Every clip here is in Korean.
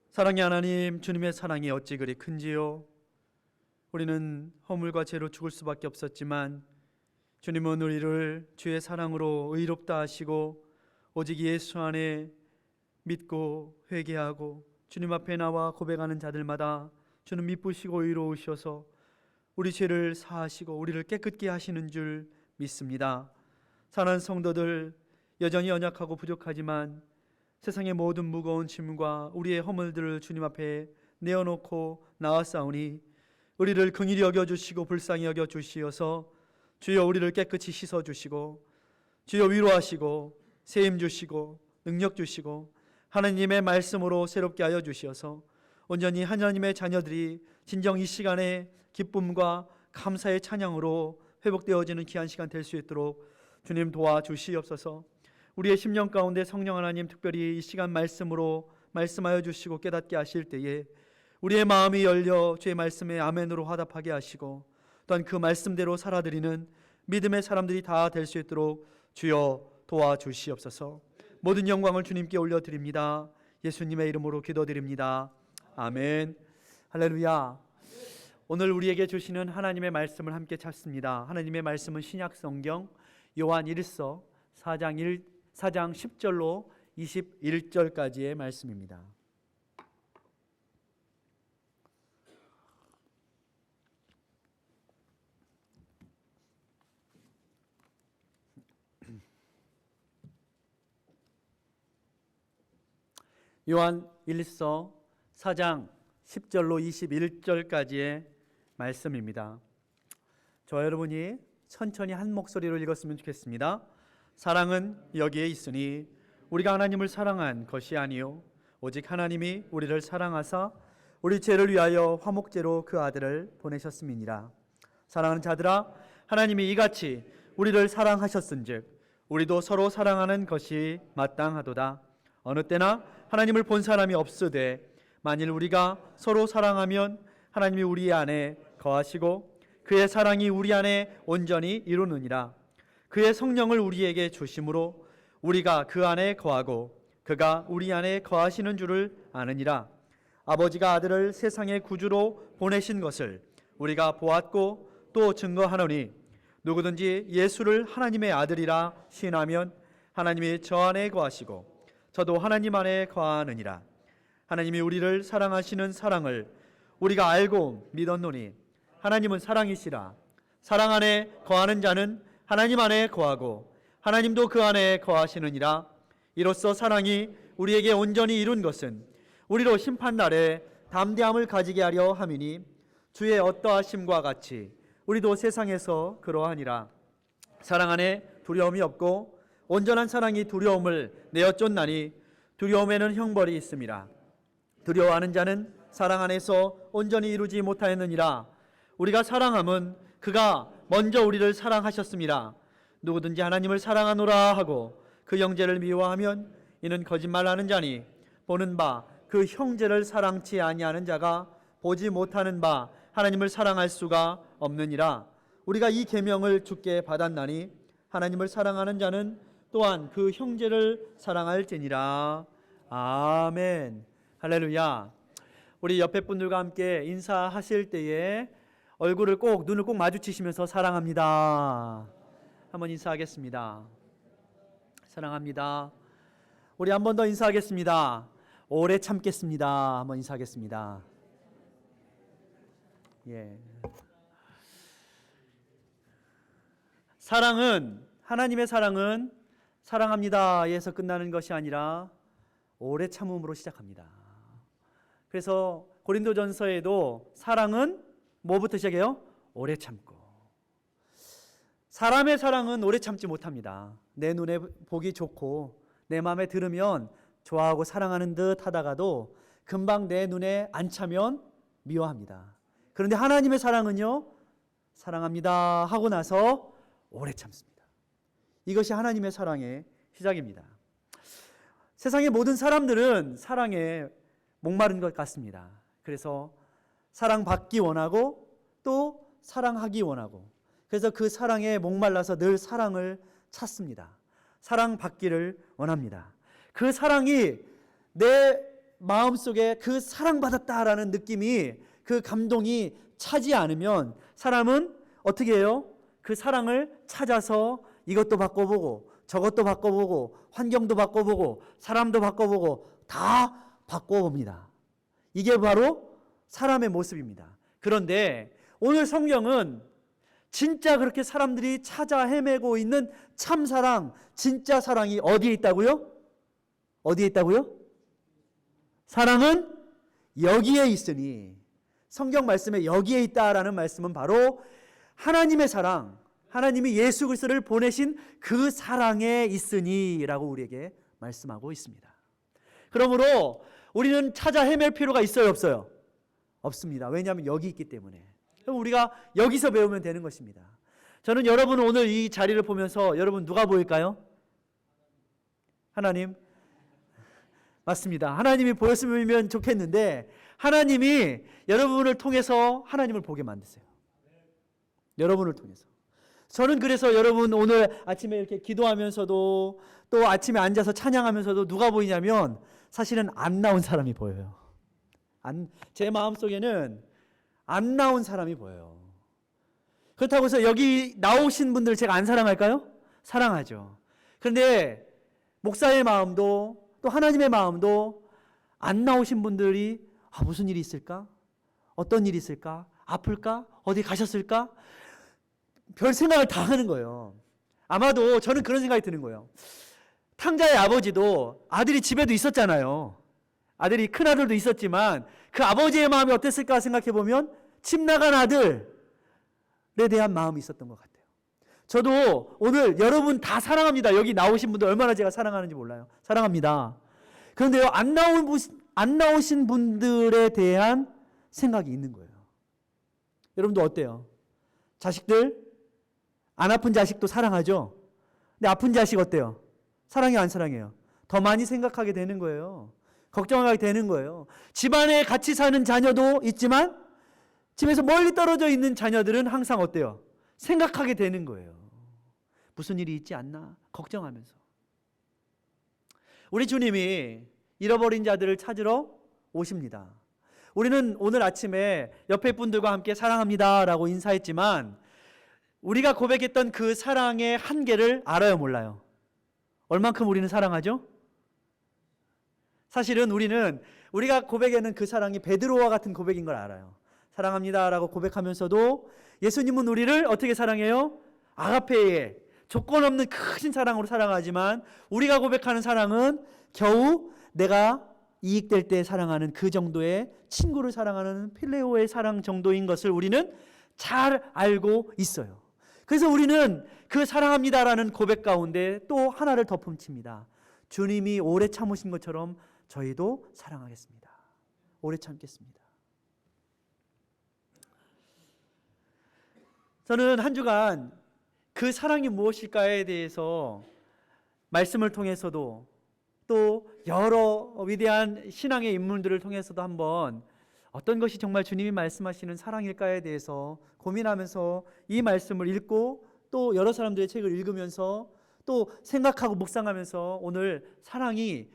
사랑의 하나님, 주님의 사랑이 어찌 그리 큰지요? 우리는 허물과 죄로 죽을 수밖에 없었지만 주님은 우리를 주의 사랑으로 의롭다 하시고 오직 예수 안에 믿고 회개하고 주님 앞에 나와 고백하는 자들마다 주는 미쁘시고 의로우셔서 우리 죄를 사하시고 우리를 깨끗게 하시는 줄 믿습니다. 사랑하는 성도들, 여전히 연약하고 부족하지만 세상의 모든 무거운 짐과 우리의 허물들을 주님 앞에 내어놓고 나아싸우니 우리를 긍휼히 여겨주시고 불쌍히 여겨주시어서 주여 우리를 깨끗이 씻어주시고 주여 위로하시고 세임 주시고 능력 주시고 하나님의 말씀으로 새롭게 하여 주시어서 온전히 하나님의 자녀들이 진정 이 시간에 기쁨과 감사의 찬양으로 회복되어지는 귀한 시간 될 수 있도록 주님 도와주시옵소서. 우리의 심령 가운데 성령 하나님 특별히 이 시간 말씀으로 말씀하여 주시고 깨닫게 하실 때에 우리의 마음이 열려 주의 말씀에 아멘으로 화답하게 하시고 또한 그 말씀대로 살아드리는 믿음의 사람들이 다 될 수 있도록 주여 도와주시옵소서. 모든 영광을 주님께 올려드립니다. 예수님의 이름으로 기도드립니다. 아멘. 할렐루야. 오늘 우리에게 주시는 하나님의 말씀을 함께 찾습니다. 하나님의 말씀은 신약 성경 요한 1서 4장 10절로 21절까지의 말씀입니다. 요한 1서 4장 10절로 21절까지의 말씀입니다. 저와 여러분이 천천히 한 목소리로 읽었으면 좋겠습니다. 사랑은 여기에 있으니 우리가 하나님을 사랑한 것이 아니요 오직 하나님이 우리를 사랑하사 우리 죄를 위하여 화목제로 그 아들을 보내셨음이니라. 사랑하는 자들아, 하나님이 이같이 우리를 사랑하셨은즉 우리도 서로 사랑하는 것이 마땅하도다. 어느 때나 하나님을 본 사람이 없으되 만일 우리가 서로 사랑하면 하나님이 우리 안에 거하시고 그의 사랑이 우리 안에 온전히 이루느니라. 그의 성령을 우리에게 주심으로 우리가 그 안에 거하고 그가 우리 안에 거하시는 줄을 아느니라. 아버지가 아들을 세상의 구주로 보내신 것을 우리가 보았고 또 증거하노니 누구든지 예수를 하나님의 아들이라 시인하면 하나님이 저 안에 거하시고 저도 하나님 안에 거하느니라. 하나님이 우리를 사랑하시는 사랑을 우리가 알고 믿었노니 하나님은 사랑이시라. 사랑 안에 거하는 자는 하나님 안에 거하고 하나님도 그 안에 거하시느니라. 이로써 사랑이 우리에게 온전히 이룬 것은 우리로 심판날에 담대함을 가지게 하려 함이니 주의 어떠하심과 같이 우리도 세상에서 그러하니라. 사랑 안에 두려움이 없고 온전한 사랑이 두려움을 내어 쫓나니 두려움에는 형벌이 있음이라. 두려워하는 자는 사랑 안에서 온전히 이루지 못하였느니라. 우리가 사랑함은 그가 먼저 우리를 사랑하셨음이라. 누구든지 하나님을 사랑하노라 하고 그 형제를 미워하면 이는 거짓말하는 자니 보는 바 그 형제를 사랑치 아니하는 자가 보지 못하는 바 하나님을 사랑할 수가 없느니라. 우리가 이 계명을 주께 받았나니 하나님을 사랑하는 자는 또한 그 형제를 사랑할지니라. 아멘. 할렐루야. 우리 옆에 분들과 함께 인사하실 때에 얼굴을 꼭 눈을 꼭 마주치시면서 사랑합니다 한번 인사하겠습니다. 사랑합니다. 우리 한 번 더 인사하겠습니다. 오래 참겠습니다 한번 인사하겠습니다. 예. 사랑은, 하나님의 사랑은 사랑합니다에서 끝나는 것이 아니라 오래 참음으로 시작합니다. 그래서 고린도전서에도 사랑은 뭐부터 시작해요? 오래 참고. 사람의 사랑은 오래 참지 못합니다. 내 눈에 보기 좋고 내 마음에 들으면 좋아하고 사랑하는 듯 하다가도 금방 내 눈에 안 차면 미워합니다. 그런데 하나님의 사랑은요, 사랑합니다 하고 나서 오래 참습니다. 이것이 하나님의 사랑의 시작입니다. 세상의 모든 사람들은 사랑에 목마른 것 같습니다. 그래서 사랑받기 원하고 또 사랑하기 원하고, 그래서 그 사랑에 목말라서 늘 사랑을 찾습니다. 사랑받기를 원합니다. 그 사랑이 내 마음속에 그 사랑받았다라는 느낌이, 그 감동이 차지 않으면 사람은 어떻게 해요? 그 사랑을 찾아서 이것도 바꿔보고 저것도 바꿔보고 환경도 바꿔보고 사람도 바꿔보고 다 바꿔봅니다. 이게 바로 사람의 모습입니다. 그런데 오늘 성경은 진짜 그렇게 사람들이 찾아 헤매고 있는 참사랑, 진짜 사랑이 어디에 있다고요? 어디에 있다고요? 사랑은 여기에 있으니, 성경 말씀에 여기에 있다라는 말씀은 바로 하나님의 사랑, 하나님이 예수 그리스도를 보내신 그 사랑에 있으니 라고 우리에게 말씀하고 있습니다. 그러므로 우리는 찾아 헤맬 필요가 있어요, 없어요? 없습니다. 왜냐하면 여기 있기 때문에. 그럼 우리가 여기서 배우면 되는 것입니다. 저는 여러분 오늘 이 자리를 보면서 여러분 누가 보일까요? 하나님. 맞습니다. 하나님이 보였으면 좋겠는데 하나님이 여러분을 통해서 하나님을 보게 만드세요. 여러분을 통해서. 저는 그래서 여러분 오늘 아침에 이렇게 기도하면서도 또 아침에 앉아서 찬양하면서도 누가 보이냐면 사실은 안 나온 사람이 보여요. 제 마음속에는 안 나온 사람이 보여요. 그렇다고 해서 여기 나오신 분들 제가 안 사랑할까요? 사랑하죠. 그런데 목사의 마음도 또 하나님의 마음도 안 나오신 분들이 무슨 일이 있을까? 어떤 일이 있을까? 아플까? 어디 가셨을까? 별 생각을 다 하는 거예요. 아마도 저는 그런 생각이 드는 거예요. 탕자의 아버지도 아들이 집에도 있었잖아요. 아들이 큰아들도 있었지만 그 아버지의 마음이 어땠을까 생각해 보면 집 나간 아들에 대한 마음이 있었던 것 같아요. 저도 오늘 여러분 다 사랑합니다. 여기 나오신 분들 얼마나 제가 사랑하는지 몰라요. 사랑합니다. 그런데요, 안 나오신 분들에 대한 생각이 있는 거예요. 여러분도 어때요? 자식들, 안 아픈 자식도 사랑하죠? 근데 아픈 자식 어때요? 사랑해요, 안 사랑해요? 더 많이 생각하게 되는 거예요. 걱정하게 되는 거예요. 집안에 같이 사는 자녀도 있지만 집에서 멀리 떨어져 있는 자녀들은 항상 어때요? 생각하게 되는 거예요. 무슨 일이 있지 않나? 걱정하면서. 우리 주님이 잃어버린 자들을 찾으러 오십니다. 우리는 오늘 아침에 옆에 분들과 함께 사랑합니다 라고 인사했지만 우리가 고백했던 그 사랑의 한계를 알아요, 몰라요? 얼만큼 우리는 사랑하죠? 사실은 우리가 고백하는 그 사랑이 베드로와 같은 고백인 걸 알아요. 사랑합니다 라고 고백하면서도 예수님은 우리를 어떻게 사랑해요? 아가페에 조건 없는 크신 사랑으로 사랑하지만 우리가 고백하는 사랑은 겨우 내가 이익될 때 사랑하는 그 정도의 친구를 사랑하는 필레오의 사랑 정도인 것을 우리는 잘 알고 있어요. 그래서 우리는 그 사랑합니다라는 고백 가운데 또 하나를 덧붙입니다. 주님이 오래 참으신 것처럼 저희도 사랑하겠습니다. 오래 참겠습니다. 저는 한 주간 그 사랑이 무엇일까에 대해서 말씀을 통해서도 또 여러 위대한 신앙의 인물들을 통해서도 한번 어떤 것이 정말 주님이 말씀하시는 사랑일까에 대해서 고민하면서 이 말씀을 읽고 또 여러 사람들의 책을 읽으면서 또 생각하고 묵상하면서 오늘 사랑이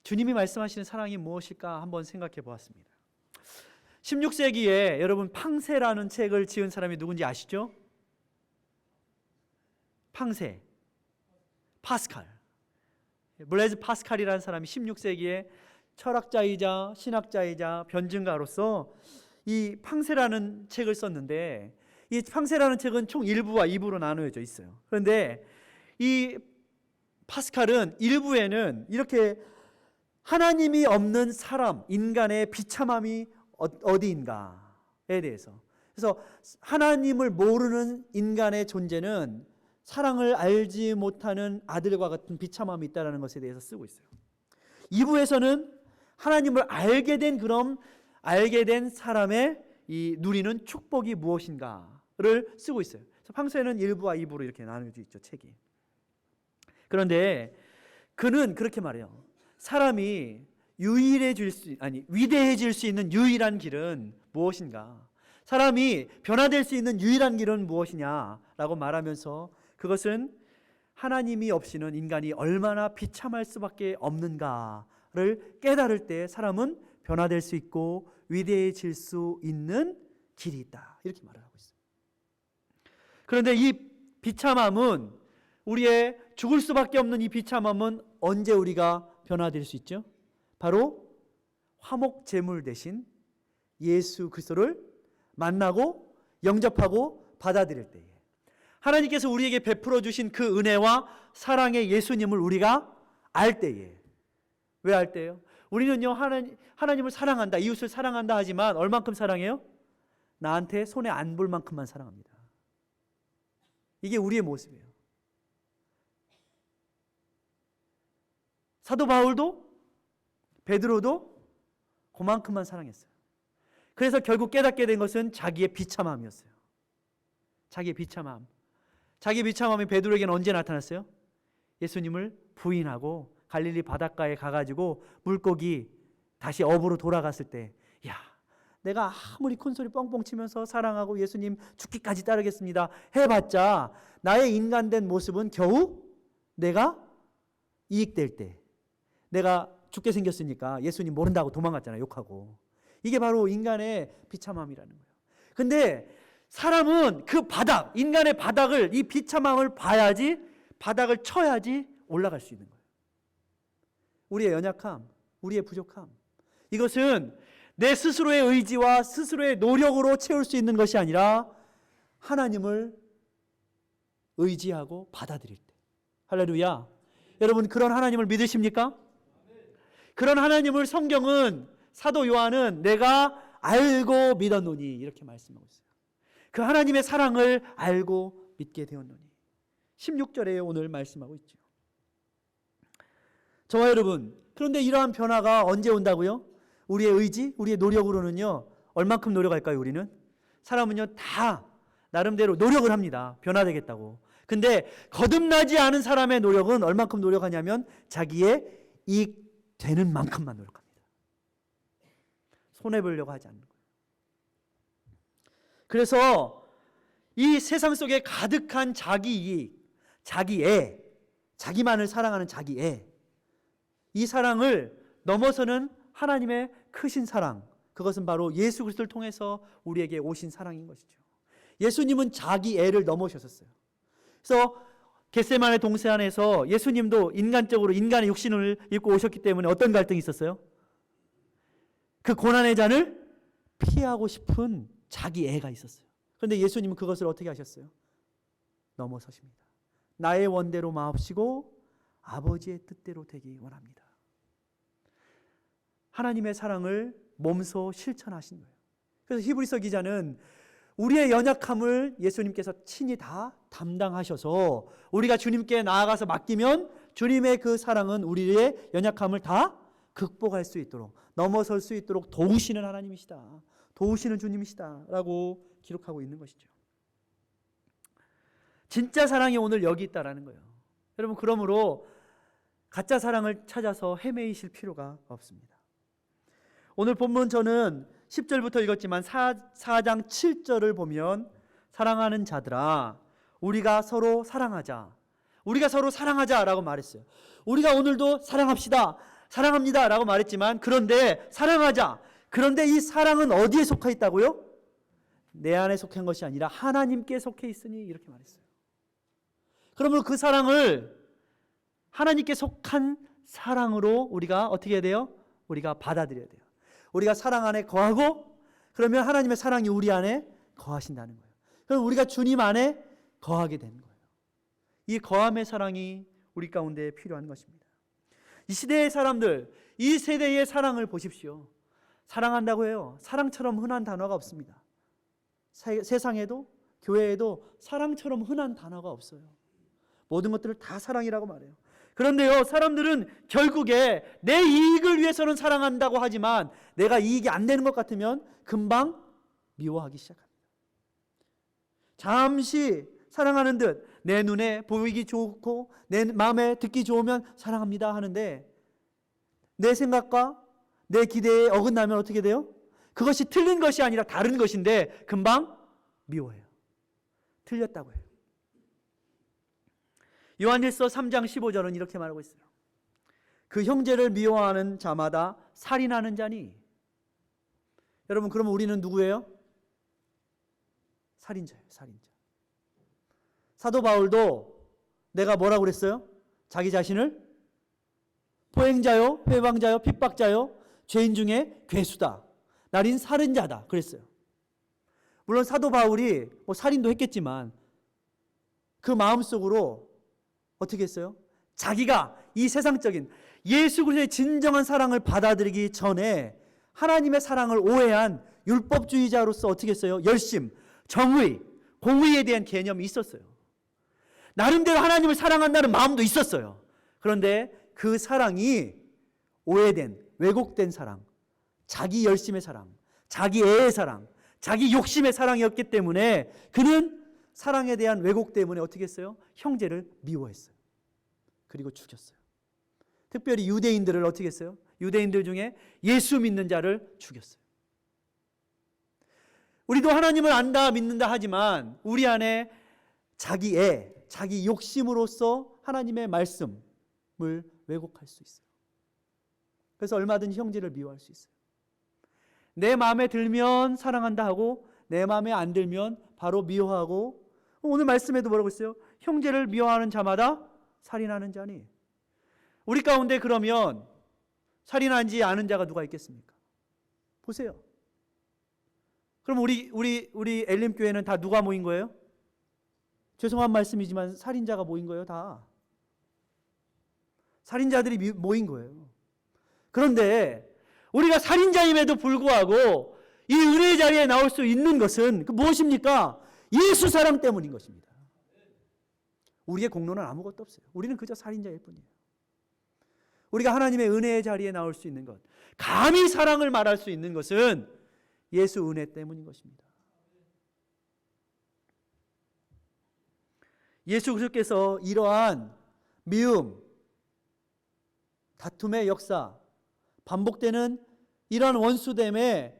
주님이 말씀하시는 사랑이 무엇일까 한번 생각해 보았습니다. 16세기에 여러분 팡세라는 책을 지은 사람이 누군지 아시죠? 팡세, 파스칼. 블레즈 파스칼이라는 사람이 16세기에 철학자이자 신학자이자 변증가로서 이 팡세라는 책을 썼는데 이 팡세라는 책은 총 1부와 2부로 나누어져 있어요. 그런데 이 파스칼은 1부에는 이렇게 하나님이 없는 사람, 인간의 비참함이 어디인가에 대해서, 그래서 하나님을 모르는 인간의 존재는 사랑을 알지 못하는 아들과 같은 비참함이 있다는 것에 대해서 쓰고 있어요. 2부에서는 하나님을 알게 된 사람의 이 누리는 축복이 무엇인가를 쓰고 있어요. 그래서 팡세는 1부와 2부로 이렇게 나눠져 있죠, 책이. 그런데 그는 그렇게 말해요. 사람이 위대해질 수 있는 유일한 길은 무엇인가? 사람이 변화될 수 있는 유일한 길은 무엇이냐라고 말하면서 그것은 하나님이 없이는 인간이 얼마나 비참할 수밖에 없는가라고 깨달을 때 사람은 변화될 수 있고 위대해질 수 있는 길이 있다. 이렇게 말을 하고 있어요. 그런데 이 비참함은, 우리의 죽을 수밖에 없는 이 비참함은 언제 우리가 변화될 수 있죠? 바로 화목 제물 대신 예수 그리스도를 만나고 영접하고 받아들일 때에, 하나님께서 우리에게 베풀어 주신 그 은혜와 사랑의 예수님을 우리가 알 때에. 왜 알 때예요? 우리는요, 하나님을 사랑한다, 이웃을 사랑한다 하지만 얼만큼 사랑해요? 나한테 손에 안 볼 만큼만 사랑합니다. 이게 우리의 모습이에요. 사도 바울도, 베드로도 그만큼만 사랑했어요. 그래서 결국 깨닫게 된 것은 자기의 비참함이었어요. 자기의 비참함. 자기의 비참함이 베드로에게는 언제 나타났어요? 예수님을 부인하고 갈릴리 바닷가에 가가지고 물고기 다시 업으로 돌아갔을 때, 야, 내가 아무리 큰소리 뻥뻥 치면서 사랑하고 예수님 죽기까지 따르겠습니다 해봤자 나의 인간된 모습은 겨우 내가 이익될 때, 내가 죽게 생겼으니까 예수님 모른다고 도망갔잖아요. 욕하고. 이게 바로 인간의 비참함이라는 거예요. 근데 사람은 그 바닥, 인간의 바닥을, 이 비참함을 봐야지, 바닥을 쳐야지 올라갈 수 있는 거예요. 우리의 연약함, 우리의 부족함, 이것은 내 스스로의 의지와 스스로의 노력으로 채울 수 있는 것이 아니라 하나님을 의지하고 받아들일 때. 할렐루야. 여러분, 그런 하나님을 믿으십니까? 그런 하나님을 성경은, 사도 요한은 내가 알고 믿었노니 이렇게 말씀하고 있어요. 그 하나님의 사랑을 알고 믿게 되었노니. 16절에 오늘 말씀하고 있죠. 저와 여러분, 그런데 이러한 변화가 언제 온다고요? 우리의 의지, 우리의 노력으로는요, 얼만큼 노력할까요? 우리는? 사람은요, 다 나름대로 노력을 합니다. 변화되겠다고. 근데 거듭나지 않은 사람의 노력은 얼만큼 노력하냐면 자기의 이익 되는 만큼만 노력합니다. 손해보려고 하지 않는 거예요. 그래서 이 세상 속에 가득한 자기 이익, 자기 애, 자기만을 사랑하는 자기 애, 이 사랑을 넘어서는 하나님의 크신 사랑, 그것은 바로 예수 그리스도를 통해서 우리에게 오신 사랑인 것이죠. 예수님은 자기 애를 넘어서셨어요. 그래서 겟세마네 동산에서 예수님도 인간적으로 인간의 육신을 입고 오셨기 때문에 어떤 갈등이 있었어요? 그 고난의 잔을 피하고 싶은 자기 애가 있었어요. 그런데 예수님은 그것을 어떻게 하셨어요? 넘어서십니다. 나의 원대로 마옵시고 아버지의 뜻대로 되기 원합니다. 하나님의 사랑을 몸소 실천하신 거예요. 그래서 히브리서 기자는 우리의 연약함을 예수님께서 친히 다 담당하셔서 우리가 주님께 나아가서 맡기면 주님의 그 사랑은 우리의 연약함을 다 극복할 수 있도록, 넘어설 수 있도록 도우시는 하나님이시다, 도우시는 주님이시다 라고 기록하고 있는 것이죠. 진짜 사랑이 오늘 여기 있다라는 거예요. 여러분, 그러므로 가짜 사랑을 찾아서 헤매이실 필요가 없습니다. 오늘 본문 저는 10절부터 읽었지만 4장 7절을 보면, 사랑하는 자들아 우리가 서로 사랑하자, 우리가 서로 사랑하자라고 말했어요. 우리가 오늘도 사랑합시다, 사랑합니다 라고 말했지만, 그런데 사랑하자, 그런데 이 사랑은 어디에 속해 있다고요? 내 안에 속한 것이 아니라 하나님께 속해 있으니, 이렇게 말했어요. 그러므로 그 사랑을 하나님께 속한 사랑으로 우리가 어떻게 해야 돼요? 우리가 받아들여야 돼요. 우리가 사랑 안에 거하고, 그러면 하나님의 사랑이 우리 안에 거하신다는 거예요. 그럼 우리가 주님 안에 거하게 되는 거예요. 이 거함의 사랑이 우리 가운데 필요한 것입니다. 이 시대의 사람들, 이 세대의 사랑을 보십시오. 사랑한다고 해요. 사랑처럼 흔한 단어가 없습니다. 세상에도 교회에도 사랑처럼 흔한 단어가 없어요. 모든 것들을 다 사랑이라고 말해요. 그런데요, 사람들은 결국에 내 이익을 위해서는 사랑한다고 하지만 내가 이익이 안 되는 것 같으면 금방 미워하기 시작합니다. 잠시 사랑하는 듯 내 눈에 보이기 좋고 내 마음에 듣기 좋으면 사랑합니다 하는데, 내 생각과 내 기대에 어긋나면 어떻게 돼요? 그것이 틀린 것이 아니라 다른 것인데 금방 미워해요. 틀렸다고 해요. 요한일서 3장 15절은 이렇게 말하고 있어요. 그 형제를 미워하는 자마다 살인하는 자니. 여러분, 그러면 우리는 누구예요? 살인자예요. 살인자. 사도 바울도 내가 뭐라고 그랬어요? 자기 자신을 포행자요, 회방자요, 핍박자요, 죄인 중에 괴수다, 날인 살인자다 그랬어요. 물론 사도 바울이 살인도 했겠지만 그 마음속으로 어떻게 했어요? 자기가 이 세상적인 예수 그리스도의 진정한 사랑을 받아들이기 전에 하나님의 사랑을 오해한 율법주의자로서 어떻게 했어요? 열심, 정의, 공의에 대한 개념이 있었어요. 나름대로 하나님을 사랑한다는 마음도 있었어요. 그런데 그 사랑이 오해된, 왜곡된 사랑, 자기 열심의 사랑, 자기 애의 사랑, 자기 욕심의 사랑이었기 때문에 그는 사랑에 대한 왜곡 때문에 어떻게 했어요? 형제를 미워했어요. 그리고 죽였어요. 특별히 유대인들을 어떻게 했어요? 유대인들 중에 예수 믿는 자를 죽였어요. 우리도 하나님을 안다 믿는다 하지만 우리 안에 자기 애, 자기 욕심으로서 하나님의 말씀을 왜곡할 수 있어요. 그래서 얼마든지 형제를 미워할 수 있어요. 내 마음에 들면 사랑한다 하고 내 마음에 안 들면 바로 미워하고, 오늘 말씀에도 뭐라고 했어요? 형제를 미워하는 자마다 살인하는 자니. 우리 가운데 그러면 살인하지 않은 자가 누가 있겠습니까? 보세요. 그럼 우리 엘림교회는 다 누가 모인 거예요? 죄송한 말씀이지만 살인자가 모인 거예요. 다 살인자들이 모인 거예요. 그런데 우리가 살인자임에도 불구하고 이 은혜의 자리에 나올 수 있는 것은 무엇입니까? 예수 사랑 때문인 것입니다. 우리의 공로는 아무것도 없어요. 우리는 그저 살인자일 뿐이에요. 우리가 하나님의 은혜의 자리에 나올 수 있는 것, 감히 사랑을 말할 수 있는 것은 예수 은혜 때문인 것입니다. 예수 그리스도께서 이러한 미움, 다툼의 역사, 반복되는 이러한 원수됨에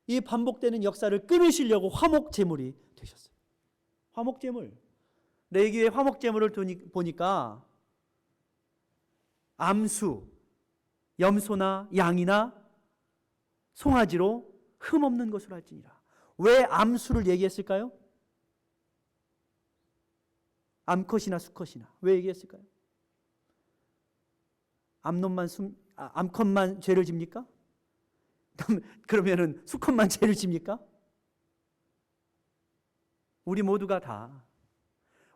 이 반복되는 역사를 끊으시려고 화목제물이 되셨어요. 화목제물. 레위기의 화목제물을 보니까 암수, 염소나 양이나 송아지로 흠없는 것으로 할지니라. 왜 암수를 얘기했을까요? 암컷이나 수컷이나 왜 얘기했을까요? 암컷만 죄를 집니까? 그러면은 수컷만 죄를 집니까? 우리 모두가 다,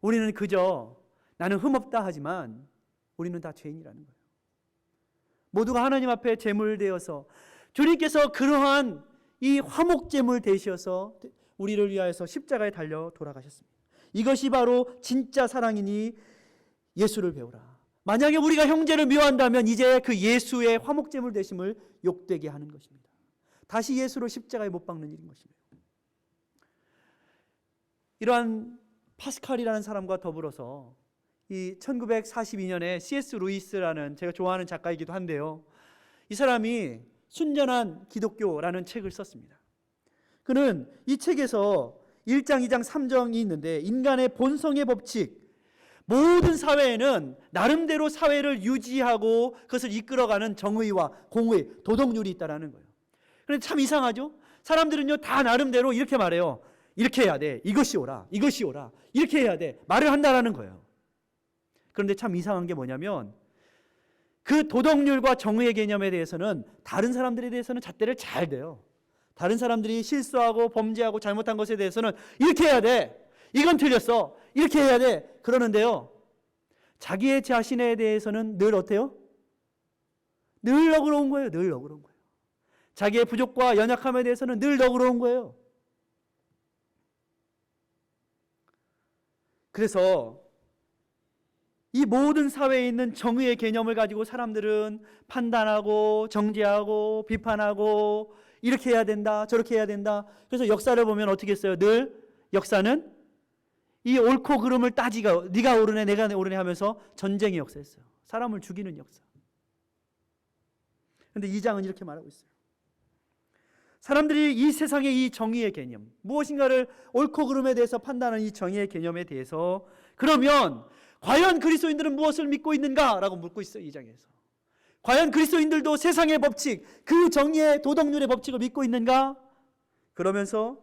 우리는 그저 나는 흠없다 하지만 우리는 다 죄인이라는 거예요. 모두가 하나님 앞에 제물되어서 주님께서 그러한 이 화목제물 되셔서 우리를 위하여서 십자가에 달려 돌아가셨습니다. 이것이 바로 진짜 사랑이니 예수를 배우라. 만약에 우리가 형제를 미워한다면 이제 그 예수의 화목제물 되심을 욕되게 하는 것입니다. 다시 예수를 십자가에 못 박는 일인 것입니다. 이러한 파스칼이라는 사람과 더불어서 이 1942년에 C.S. 루이스라는 제가 좋아하는 작가이기도 한데요, 이 사람이 순전한 기독교라는 책을 썼습니다. 그는 이 책에서 1장, 2장, 3장이 있는데 인간의 본성의 법칙, 모든 사회에는 나름대로 사회를 유지하고 그것을 이끌어가는 정의와 공의, 도덕률이 있다는 거예요. 그런데 참 이상하죠? 사람들은요 다 나름대로 이렇게 말해요. 이렇게 해야 돼. 이것이 옳아. 이것이 옳아. 이렇게 해야 돼. 말을 한다라는 거예요. 그런데 참 이상한 게 뭐냐면 그 도덕률과 정의의 개념에 대해서는 다른 사람들에 대해서는 잣대를 잘 대요. 다른 사람들이 실수하고 범죄하고 잘못한 것에 대해서는 이렇게 해야 돼. 이건 틀렸어. 이렇게 해야 돼. 그러는데요, 자기의 자신에 대해서는 늘 어때요? 늘 너그러운 거예요. 늘 너그러운 거예요. 자기의 부족과 연약함에 대해서는 늘 너그러운 거예요. 그래서 이 모든 사회에 있는 정의의 개념을 가지고 사람들은 판단하고 정죄하고 비판하고 이렇게 해야 된다, 저렇게 해야 된다. 그래서 역사를 보면 어떻게 했어요? 늘 역사는 이 옳고 그름을 따지가, 네가 옳으네 내가 옳으네 하면서 전쟁의 역사였어요. 사람을 죽이는 역사. 그런데 이 장은 이렇게 말하고 있어요. 사람들이 이 세상의 이 정의의 개념, 무엇인가를 옳고 그름에 대해서 판단하는 이 정의의 개념에 대해서, 그러면 과연 그리스도인들은 무엇을 믿고 있는가? 라고 묻고 있어요. 이 장에서. 과연 그리스도인들도 세상의 법칙, 그 정의의 도덕률의 법칙을 믿고 있는가? 그러면서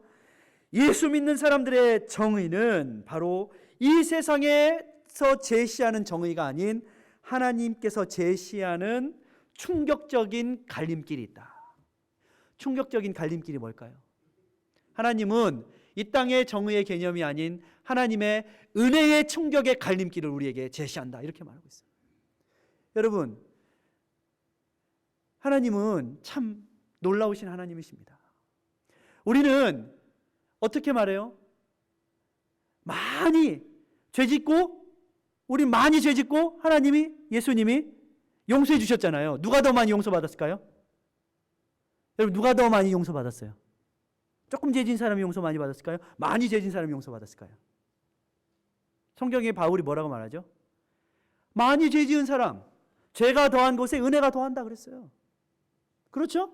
예수 믿는 사람들의 정의는 바로 이 세상에서 제시하는 정의가 아닌 하나님께서 제시하는 충격적인 갈림길이 있다. 충격적인 갈림길이 뭘까요? 하나님은 이 땅의 정의의 개념이 아닌 하나님의 은혜의 충격의 갈림길을 우리에게 제시한다. 이렇게 말하고 있어요. 여러분, 하나님은 참 놀라우신 하나님이십니다. 우리는 어떻게 말해요? 많이 죄짓고, 우리 많이 죄짓고 하나님이, 예수님이 용서해 주셨잖아요. 누가 더 많이 용서받았을까요? 여러분, 누가 더 많이 용서받았어요? 조금 죄진 사람이 용서 많이 받았을까요? 많이 죄진 사람이 용서받았을까요? 성경에 바울이 뭐라고 말하죠? 많이 죄 지은 사람, 죄가 더한 곳에 은혜가 더한다 그랬어요. 그렇죠?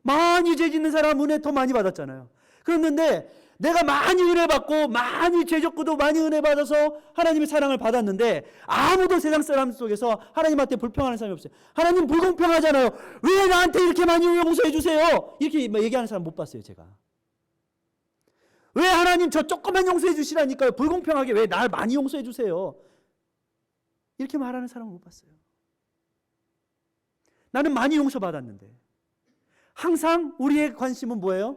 많이 죄 짓는 사람 은혜 더 많이 받았잖아요. 그런데 내가 많이 은혜 받고 많이 죄 졌고도 많이 은혜 받아서 하나님의 사랑을 받았는데 아무도 세상 사람 속에서 하나님한테 불평하는 사람이 없어요. 하나님 불공평하잖아요. 왜 나한테 이렇게 많이 용서해 주세요? 이렇게 얘기하는 사람 못 봤어요, 제가. 왜 하나님 저 조금만 용서해 주시라니까요. 불공평하게 왜 날 많이 용서해 주세요? 이렇게 말하는 사람을 못 봤어요. 나는 많이 용서받았는데 항상 우리의 관심은 뭐예요?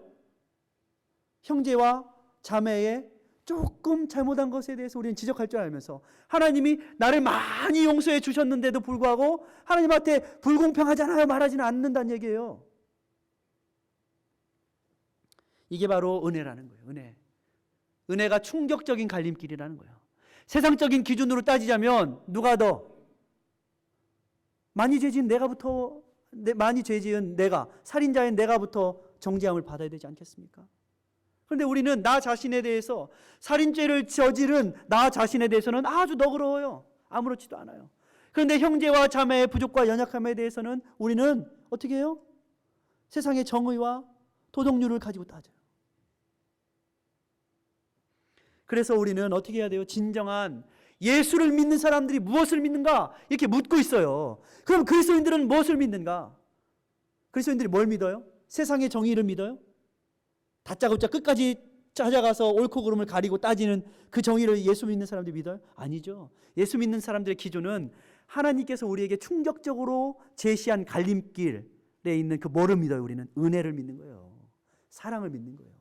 형제와 자매의 조금 잘못한 것에 대해서 우리는 지적할 줄 알면서 하나님이 나를 많이 용서해 주셨는데도 불구하고 하나님한테 불공평하잖아요 말하지는 않는다는 얘기예요. 이게 바로 은혜라는 거예요. 은혜. 은혜가 충격적인 갈림길이라는 거예요. 세상적인 기준으로 따지자면 누가 더 많이 죄진 내가부터, 많이 죄지은 내가, 살인자인 내가부터 정죄함을 받아야 되지 않겠습니까? 그런데 우리는 나 자신에 대해서, 살인죄를 저지른 나 자신에 대해서는 아주 너그러워요. 아무렇지도 않아요. 그런데 형제와 자매의 부족과 연약함에 대해서는 우리는 어떻게 해요? 세상의 정의와 도덕률을 가지고 따져요. 그래서 우리는 어떻게 해야 돼요? 진정한 예수를 믿는 사람들이 무엇을 믿는가? 이렇게 묻고 있어요. 그럼 그리스도인들은 무엇을 믿는가? 그리스도인들이 뭘 믿어요? 세상의 정의를 믿어요? 다짜고짜 끝까지 찾아가서 옳고 그름을 가리고 따지는 그 정의를 예수 믿는 사람들이 믿어요? 아니죠. 예수 믿는 사람들의 기준은 하나님께서 우리에게 충격적으로 제시한 갈림길에 있는 그 뭐를 믿어요? 우리는 은혜를 믿는 거예요. 사랑을 믿는 거예요.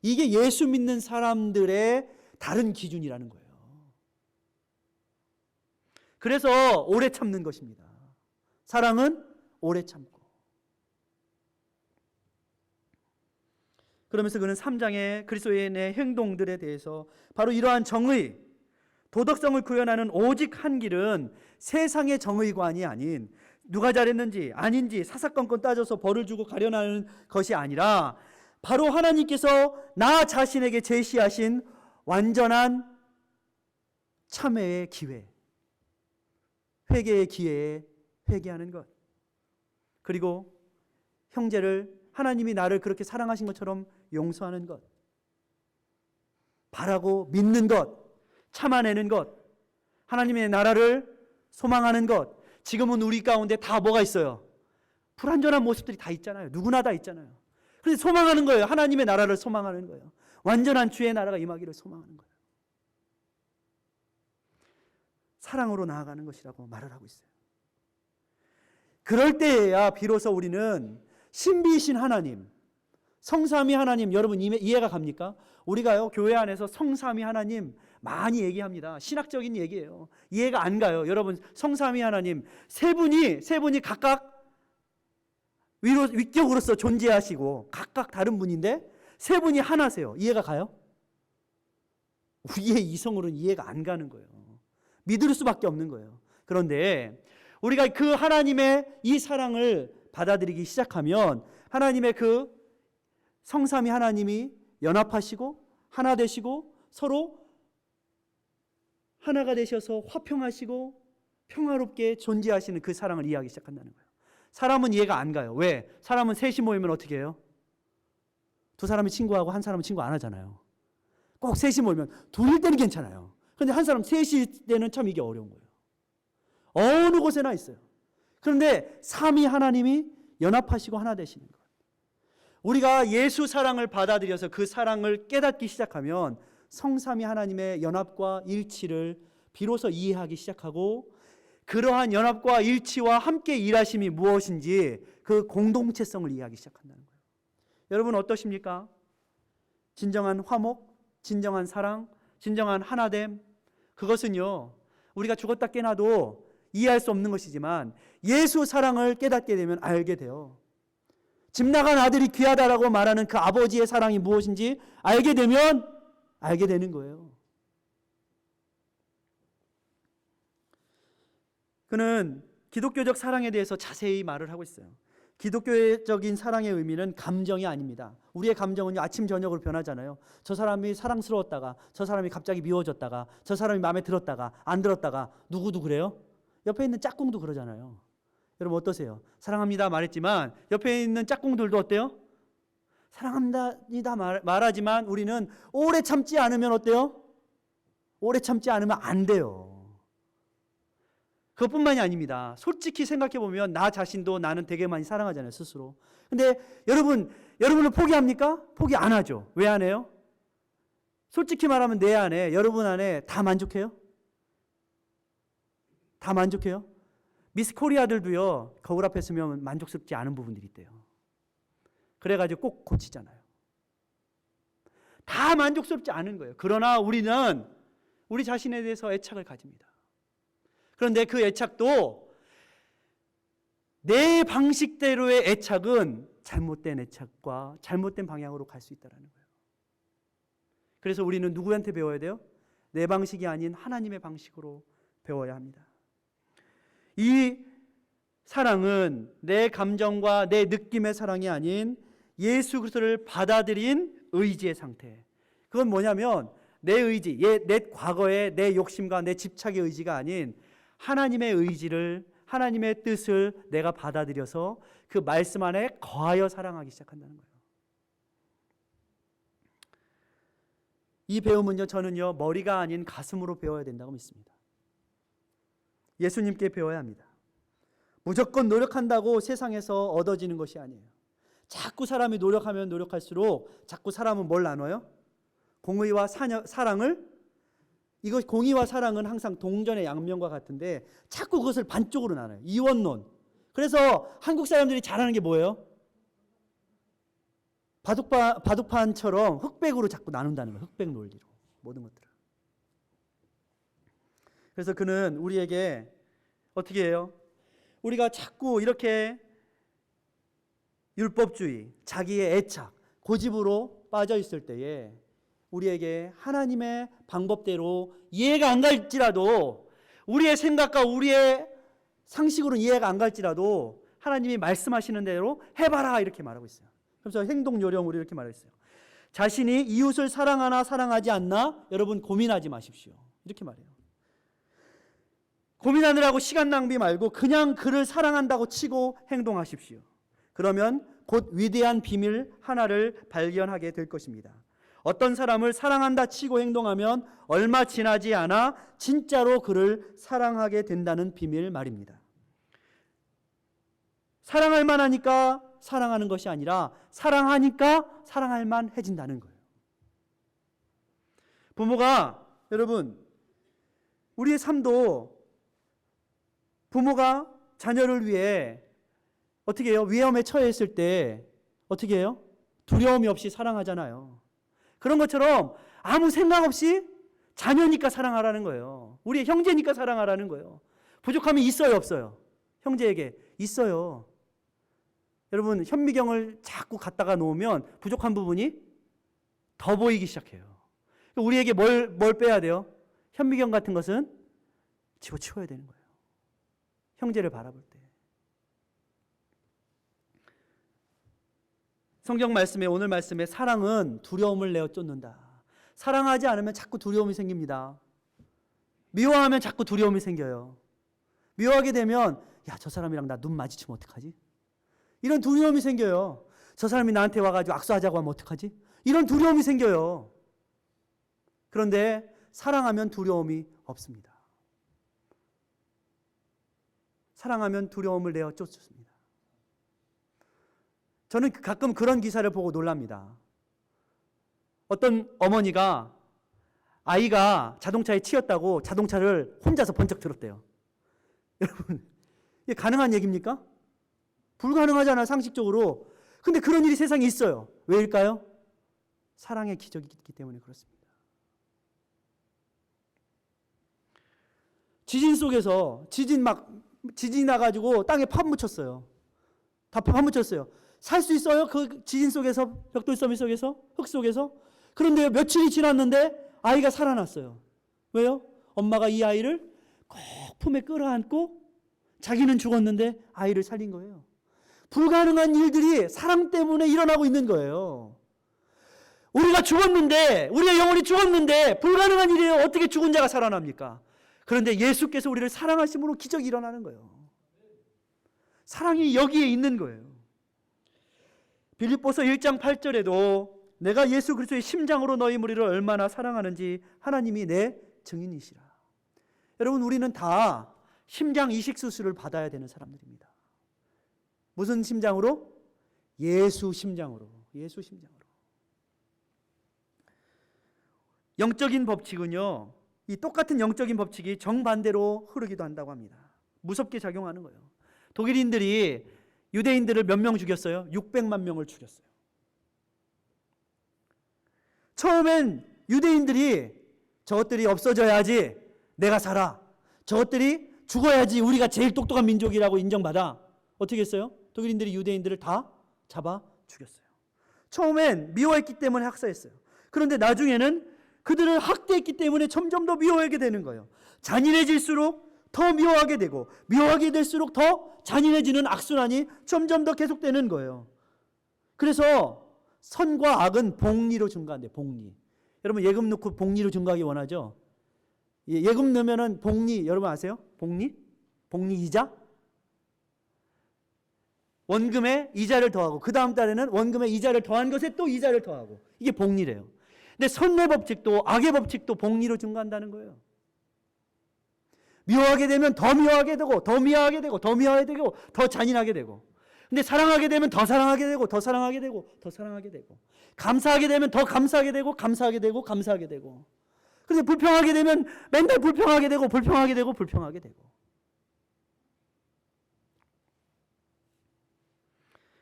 이게 예수 믿는 사람들의 다른 기준이라는 거예요. 그래서 오래 참는 것입니다. 사랑은 오래 참고. 그러면서 그는 3장의 그리스도인의 행동들에 대해서 바로 이러한 정의, 도덕성을 구현하는 오직 한 길은 세상의 정의관이 아닌 누가 잘했는지 아닌지 사사건건 따져서 벌을 주고 가려나는 것이 아니라 바로 하나님께서 나 자신에게 제시하신 완전한 참회의 기회, 회개의 기회에 회개하는 것, 그리고 형제를 하나님이 나를 그렇게 사랑하신 것처럼 용서하는 것, 바라고 믿는 것, 참아내는 것, 하나님의 나라를 소망하는 것. 지금은 우리 가운데 다 뭐가 있어요? 불완전한 모습들이 다 있잖아요. 누구나 다 있잖아요. 그래서 소망하는 거예요. 하나님의 나라를 소망하는 거예요. 완전한 주의 나라가 임하기를 소망하는 거예요. 사랑으로 나아가는 것이라고 말을 하고 있어요. 그럴 때에야 비로소 우리는 신비이신 하나님, 성삼위 하나님, 여러분 이해가 갑니까? 우리가요 교회 안에서 성삼위 하나님 많이 얘기합니다. 신학적인 얘기예요. 이해가 안 가요. 여러분, 성삼위 하나님 세 분이 각각 위격으로서 존재하시고 각각 다른 분인데 세 분이 하나세요. 이해가 가요? 우리의 이성으로는 이해가 안 가는 거예요. 믿을 수밖에 없는 거예요. 그런데 우리가 그 하나님의 이 사랑을 받아들이기 시작하면 하나님의 그 성삼위 하나님이 연합하시고 하나 되시고 서로 하나가 되셔서 화평하시고 평화롭게 존재하시는 그 사랑을 이해하기 시작한다는 거예요. 사람은 이해가 안 가요. 왜? 사람은 셋이 모이면 어떻게 해요? 두 사람이 친구하고 한 사람은 친구 안 하잖아요. 꼭 셋이 모이면 둘일 때는 괜찮아요. 그런데 한 사람 셋이 때는 참 이게 어려운 거예요. 어느 곳에나 있어요. 그런데 삼위 하나님이 연합하시고 하나 되시는 것. 우리가 예수 사랑을 받아들여서 그 사랑을 깨닫기 시작하면 성삼위 하나님의 연합과 일치를 비로소 이해하기 시작하고, 그러한 연합과 일치와 함께 일하심이 무엇인지 그 공동체성을 이해하기 시작한다는 거예요. 여러분 어떠십니까? 진정한 화목, 진정한 사랑, 진정한 하나됨, 그것은요 우리가 죽었다 깨나도 이해할 수 없는 것이지만 예수 사랑을 깨닫게 되면 알게 돼요. 집 나간 아들이 귀하다라고 말하는 그 아버지의 사랑이 무엇인지 알게 되면 알게 되는 거예요. 그는 기독교적 사랑에 대해서 자세히 말을 하고 있어요. 기독교적인 사랑의 의미는 감정이 아닙니다. 우리의 감정은요 아침 저녁으로 변하잖아요. 저 사람이 사랑스러웠다가, 저 사람이 갑자기 미워졌다가, 저 사람이 마음에 들었다가 안 들었다가, 누구도 그래요? 옆에 있는 짝꿍도 그러잖아요. 여러분 어떠세요? 사랑합니다 말했지만 옆에 있는 짝꿍들도 어때요? 사랑합니다 말하지만 우리는 오래 참지 않으면 어때요? 오래 참지 않으면 안 돼요. 그것뿐만이 아닙니다. 솔직히 생각해보면 나 자신도 나는 되게 많이 사랑하잖아요, 스스로. 근데 여러분을 포기합니까? 포기 안 하죠. 왜 안 해요? 솔직히 말하면 내 안에, 여러분 안에 다 만족해요? 다 만족해요? 미스 코리아들도요 거울 앞에 서면 만족스럽지 않은 부분들이 있대요. 그래가지고 꼭 고치잖아요. 다 만족스럽지 않은 거예요. 그러나 우리는 우리 자신에 대해서 애착을 가집니다. 그런데 그 애착도 내 방식대로의 애착은 잘못된 애착과 잘못된 방향으로 갈 수 있다는 거예요. 그래서 우리는 누구한테 배워야 돼요? 내 방식이 아닌 하나님의 방식으로 배워야 합니다. 이 사랑은 내 감정과 내 느낌의 사랑이 아닌 예수 그리스도를 받아들인 의지의 상태. 그건 뭐냐면 내 의지, 내 과거의 내 욕심과 내 집착의 의지가 아닌 하나님의 의지를, 하나님의 뜻을 내가 받아들여서 그 말씀 안에 거하여 사랑하기 시작한다는 거예요. 이 배움은요 저는요 머리가 아닌 가슴으로 배워야 된다고 믿습니다. 예수님께 배워야 합니다. 무조건 노력한다고 세상에서 얻어지는 것이 아니에요. 자꾸 사람이 노력하면 노력할수록 자꾸 사람은 뭘 나눠요? 공의와 사랑을. 이것 공의와 사랑은 항상 동전의 양면과 같은데 자꾸 그것을 반쪽으로 나눠요. 이원론. 그래서 한국 사람들이 잘하는 게 뭐예요? 바둑판처럼 흑백으로 자꾸 나눈다는 거예요. 흑백 논리로 모든 것들을. 그래서 그는 우리에게 어떻게 해요? 우리가 자꾸 이렇게 율법주의, 자기의 애착, 고집으로 빠져 있을 때에 우리에게 하나님의 방법대로 이해가 안 갈지라도, 우리의 생각과 우리의 상식으로는 이해가 안 갈지라도 하나님이 말씀하시는 대로 해봐라 이렇게 말하고 있어요. 그래서 행동 요령으로 이렇게 말하고 있어요. 자신이 이웃을 사랑하나 사랑하지 않나 여러분 고민하지 마십시오. 이렇게 말해요. 고민하느라고 시간 낭비 말고 그냥 그를 사랑한다고 치고 행동하십시오. 그러면 곧 위대한 비밀 하나를 발견하게 될 것입니다. 어떤 사람을 사랑한다 치고 행동하면 얼마 지나지 않아 진짜로 그를 사랑하게 된다는 비밀 말입니다. 사랑할 만하니까 사랑하는 것이 아니라 사랑하니까 사랑할 만해진다는 거예요. 부모가, 여러분 우리의 삶도 부모가 자녀를 위해 어떻게 해요? 위험에 처해 있을 때 어떻게 해요? 두려움이 없이 사랑하잖아요. 그런 것처럼 아무 생각 없이 자녀니까 사랑하라는 거예요. 우리의 형제니까 사랑하라는 거예요. 부족함이 있어요, 없어요? 형제에게 있어요. 여러분 현미경을 자꾸 갖다가 놓으면 부족한 부분이 더 보이기 시작해요. 우리에게 뭘 빼야 돼요? 현미경 같은 것은 집어치워야 되는 거예요. 형제를 바라볼 때. 성경 말씀에, 오늘 말씀에 사랑은 두려움을 내어 쫓는다. 사랑하지 않으면 자꾸 두려움이 생깁니다. 미워하면 자꾸 두려움이 생겨요. 미워하게 되면 야, 저 사람이랑 나 눈 마주치면 어떡하지? 이런 두려움이 생겨요. 저 사람이 나한테 와가지고 악수하자고 하면 어떡하지? 이런 두려움이 생겨요. 그런데 사랑하면 두려움이 없습니다. 사랑하면 두려움을 내어 쫓습니다. 저는 가끔 그런 기사를 보고 놀랍니다. 어떤 어머니가 아이가 자동차에 치였다고 자동차를 혼자서 번쩍 들었대요. 여러분, 이게 가능한 얘기입니까? 불가능하잖아요, 상식적으로. 근데 그런 일이 세상에 있어요. 왜일까요? 사랑의 기적이 있기 때문에 그렇습니다. 지진 속에서 지진이 나가지고 땅에 파묻혔어요. 다 파묻혔어요. 살 수 있어요? 그 지진 속에서, 벽돌더미 속에서, 흙 속에서? 그런데 며칠이 지났는데 아이가 살아났어요. 왜요? 엄마가 이 아이를 꼭 품에 끌어안고 자기는 죽었는데 아이를 살린 거예요. 불가능한 일들이 사랑 때문에 일어나고 있는 거예요. 우리가 죽었는데, 우리의 영혼이 죽었는데 불가능한 일이에요. 어떻게 죽은 자가 살아납니까? 그런데 예수께서 우리를 사랑하심으로 기적이 일어나는 거예요. 사랑이 여기에 있는 거예요. 빌립보서 1장 8절에도 내가 예수 그리스도의 심장으로 너희 무리를 얼마나 사랑하는지 하나님이 내 증인이시라. 여러분, 우리는 다 심장 이식 수술을 받아야 되는 사람들입니다. 무슨 심장으로? 예수 심장으로. 예수 심장으로. 영적인 법칙은요, 이 똑같은 영적인 법칙이 정반대로 흐르기도 한다고 합니다. 무섭게 작용하는 거예요. 독일인들이 유대인들을 몇 명 죽였어요? 600만 명을 죽였어요. 처음엔 유대인들이 저것들이 없어져야지 내가 살아, 저것들이 죽어야지 우리가 제일 똑똑한 민족이라고 인정받아. 어떻게 했어요? 독일인들이 유대인들을 다 잡아 죽였어요. 처음엔 미워했기 때문에 학살했어요. 그런데 나중에는 그들을 학대했기 때문에 점점 더 미워하게 되는 거예요. 잔인해질수록 더 미워하게 되고, 미워하게 될수록 더 잔인해지는 악순환이 점점 더 계속되는 거예요. 그래서 선과 악은 복리로 증가한대요. 복리. 여러분, 예금 넣고 복리로 증가하기 원하죠? 예금 넣으면은 복리, 여러분 아세요? 복리? 복리 이자? 원금에 이자를 더하고 그 다음 달에는 원금에 이자를 더한 것에 또 이자를 더하고, 이게 복리래요. 근데 선의 법칙도 악의 법칙도 복리로 증가한다는 거예요. 미워하게 되면 더 미워하게 되고, 더 미워하게 되고, 더 미워하게 되고, 더 잔인하게 되고. 근데 사랑하게 되면 더 사랑하게 되고, 더 사랑하게 되고, 더 사랑하게 되고. 감사하게 되면 더 감사하게 되고, 감사하게 되고, 감사하게 되고. 그런데 불평하게 되면 맨날 불평하게 되고, 불평하게 되고, 불평하게 되고.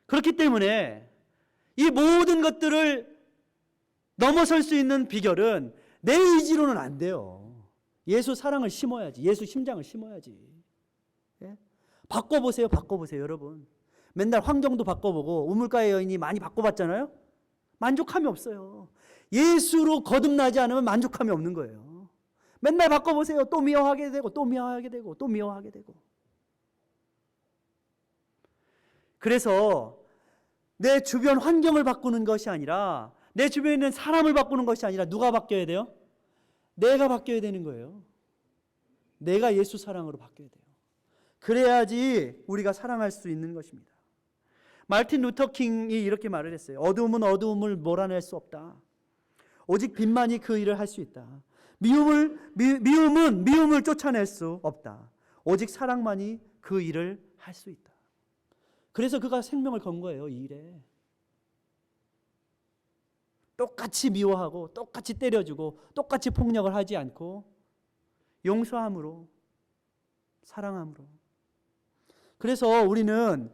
그렇기 때문에 이 모든 것들을 넘어설 수 있는 비결은 내 의지로는 안 돼요. 예수 사랑을 심어야지. 예수 심장을 심어야지. 예? 바꿔보세요. 바꿔보세요, 여러분. 맨날 황정도 바꿔보고 우물가의 여인이 많이 바꿔봤잖아요. 만족함이 없어요. 예수로 거듭나지 않으면 만족함이 없는 거예요. 맨날 바꿔보세요. 또 미워하게 되고, 또 미워하게 되고, 또 미워하게 되고. 그래서 내 주변 환경을 바꾸는 것이 아니라, 내 주변에 있는 사람을 바꾸는 것이 아니라 누가 바뀌어야 돼요? 내가 바뀌어야 되는 거예요. 내가 예수 사랑으로 바뀌어야 돼요. 그래야지 우리가 사랑할 수 있는 것입니다. 마르틴 루터 킹이 이렇게 말을 했어요. 어두움은 어두움을 몰아낼 수 없다. 오직 빛만이 그 일을 할 수 있다. 미움은 미움을 쫓아낼 수 없다. 오직 사랑만이 그 일을 할 수 있다. 그래서 그가 생명을 건 거예요, 이 일에. 똑같이 미워하고 똑같이 때려주고 똑같이 폭력을 하지 않고 용서함으로, 사랑함으로. 그래서 우리는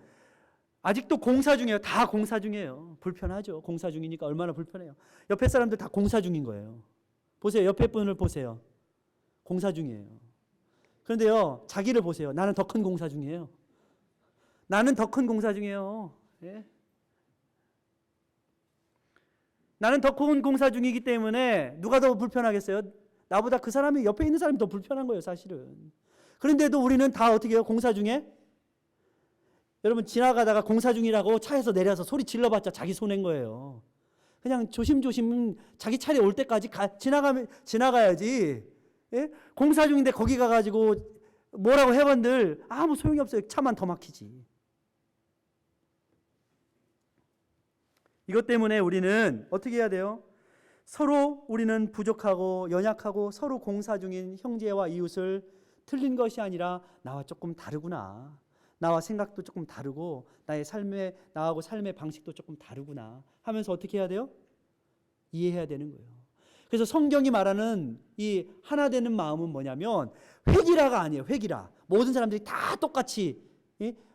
아직도 공사 중이에요. 다 공사 중이에요. 불편하죠. 공사 중이니까 얼마나 불편해요. 옆에 사람들 다 공사 중인 거예요. 보세요. 옆에 분을 보세요. 공사 중이에요. 그런데요, 자기를 보세요. 나는 더 큰 공사 중이에요. 나는 더 큰 공사 중이에요. 예? 나는 더 큰 공사 중이기 때문에 누가 더 불편하겠어요? 나보다 그 사람이, 옆에 있는 사람이 더 불편한 거예요, 사실은. 그런데도 우리는 다 어떻게 해요? 공사 중에? 여러분, 지나가다가 공사 중이라고 차에서 내려서 소리 질러봤자 자기 손해인 거예요. 그냥 조심조심 자기 차례 올 때까지 지나가야지. 예? 공사 중인데 거기 가가지고 뭐라고 해본들 아무 소용이 없어요. 차만 더 막히지. 이것 때문에 우리는 어떻게 해야 돼요? 서로 우리는 부족하고 연약하고 서로 공사 중인 형제와 이웃을 틀린 것이 아니라 나와 조금 다르구나. 나와 생각도 조금 다르고 나하고 삶의 방식도 조금 다르구나 하면서 어떻게 해야 돼요? 이해해야 되는 거예요. 그래서 성경이 말하는 이 하나 되는 마음은 뭐냐면 회기라가 아니에요. 회기라. 모든 사람들이 다 똑같이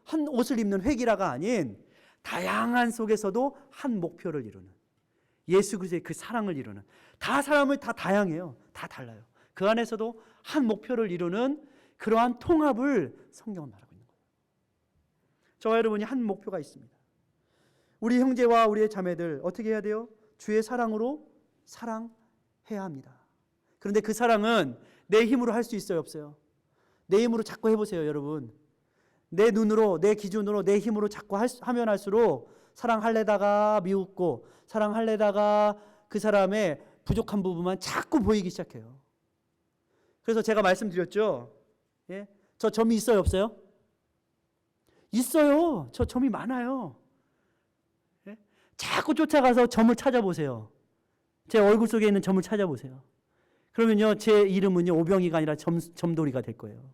한 옷을 입는 회기라가 아닌 다양한 속에서도 한 목표를 이루는 예수 그리스도의 그 사랑을 이루는 사람을 다 다양해요. 다 달라요. 그 안에서도 한 목표를 이루는 그러한 통합을 성경은 말하고 있는 거예요. 저와 여러분이 한 목표가 있습니다. 우리 형제와 우리의 자매들 어떻게 해야 돼요? 주의 사랑으로 사랑해야 합니다. 그런데 그 사랑은 내 힘으로 할 수 있어요, 없어요? 내 힘으로 자꾸 해보세요, 여러분. 내 눈으로, 내 기준으로, 내 힘으로 자꾸 하면 할수록 사랑할래다가 미웃고 사랑할래다가 그 사람의 부족한 부분만 자꾸 보이기 시작해요. 그래서 제가 말씀드렸죠. 예? 저 점이 있어요, 없어요? 있어요. 저 점이 많아요. 예? 자꾸 쫓아가서 점을 찾아보세요. 제 얼굴 속에 있는 점을 찾아보세요. 그러면요, 제 이름은요, 오병이가 아니라 점돌이가 될 거예요.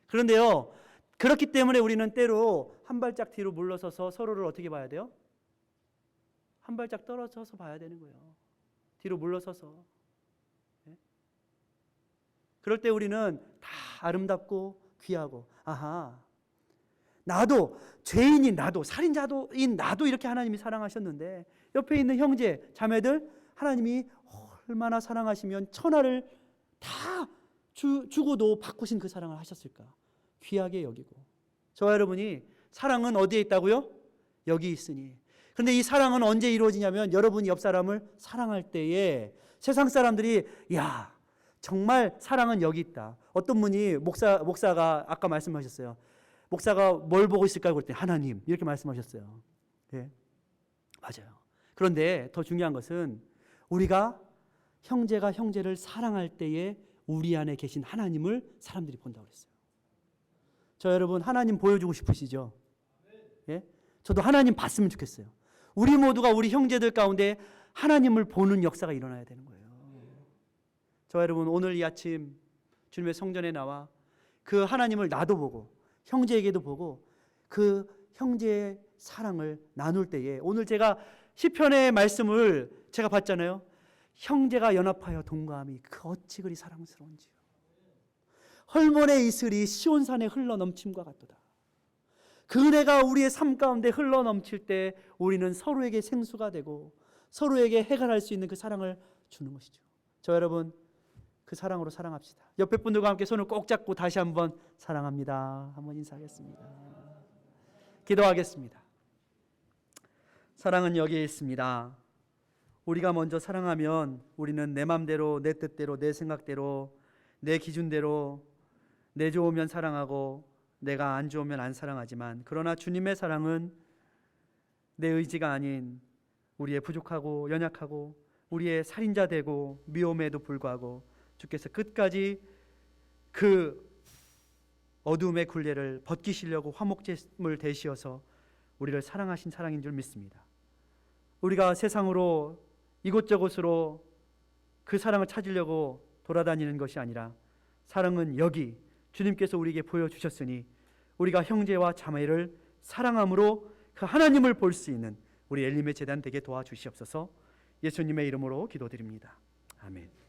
그런데요, 그렇기 때문에 우리는 때로 한 발짝 뒤로 물러서서 서로를 어떻게 봐야 돼요? 한 발짝 떨어져서 봐야 되는 거예요. 뒤로 물러서서. 네? 그럴 때 우리는 다 아름답고 귀하고, 아하, 나도 죄인인 나도 살인자인 나도 이렇게 하나님이 사랑하셨는데 옆에 있는 형제 자매들 하나님이 얼마나 사랑하시면 천하를 다 주고도 바꾸신 그 사랑을 하셨을까? 귀하게 여기고. 저와 여러분이 사랑은 어디에 있다고요? 여기 있으니. 그런데 이 사랑은 언제 이루어지냐면 여러분이 옆 사람을 사랑할 때에 세상 사람들이 야, 정말 사랑은 여기 있다. 어떤 분이 목사가 아까 말씀하셨어요. 목사가 뭘 보고 있을까요? 그랬더니 하나님 이렇게 말씀하셨어요. 네, 맞아요. 그런데 더 중요한 것은 우리가 형제가 형제를 사랑할 때에 우리 안에 계신 하나님을 사람들이 본다고 그랬어요. 저 여러분 하나님 보여주고 싶으시죠? 예? 저도 하나님 봤으면 좋겠어요. 우리 모두가 우리 형제들 가운데 하나님을 보는 역사가 일어나야 되는 거예요. 저 여러분 오늘 이 아침 주님의 성전에 나와 그 하나님을 나도 보고 형제에게도 보고 그 형제의 사랑을 나눌 때에 오늘 제가 시편의 말씀을 제가 봤잖아요. 형제가 연합하여 동거함이 그 어찌 그리 사랑스러운지요. 헐몬의 이슬이 시온산에 흘러 넘침과 같도다. 그 은혜가 우리의 삶 가운데 흘러 넘칠 때 우리는 서로에게 생수가 되고 서로에게 해결할 수 있는 그 사랑을 주는 것이죠. 저 여러분 그 사랑으로 사랑합시다. 옆에 분들과 함께 손을 꼭 잡고 다시 한번 사랑합니다. 한번 인사하겠습니다. 기도하겠습니다. 사랑은 여기에 있습니다. 우리가 먼저 사랑하면 우리는 내 맘대로, 내 뜻대로, 내 생각대로, 내 기준대로 내 좋으면 사랑하고 내가 안 좋으면 안 사랑하지만 그러나 주님의 사랑은 내 의지가 아닌 우리의 부족하고 연약하고 우리의 살인자 되고 미움에도 불구하고 주께서 끝까지 그 어둠의 굴레를 벗기시려고 화목제물 되시어서 우리를 사랑하신 사랑인 줄 믿습니다. 우리가 세상으로 이곳저곳으로 그 사랑을 찾으려고 돌아다니는 것이 아니라 사랑은 여기 주님께서 우리에게 보여주셨으니 우리가 형제와 자매를 사랑함으로 그 하나님을 볼 수 있는 우리 엘림의 재단 되게 도와주시옵소서. 예수님의 이름으로 기도드립니다. 아멘.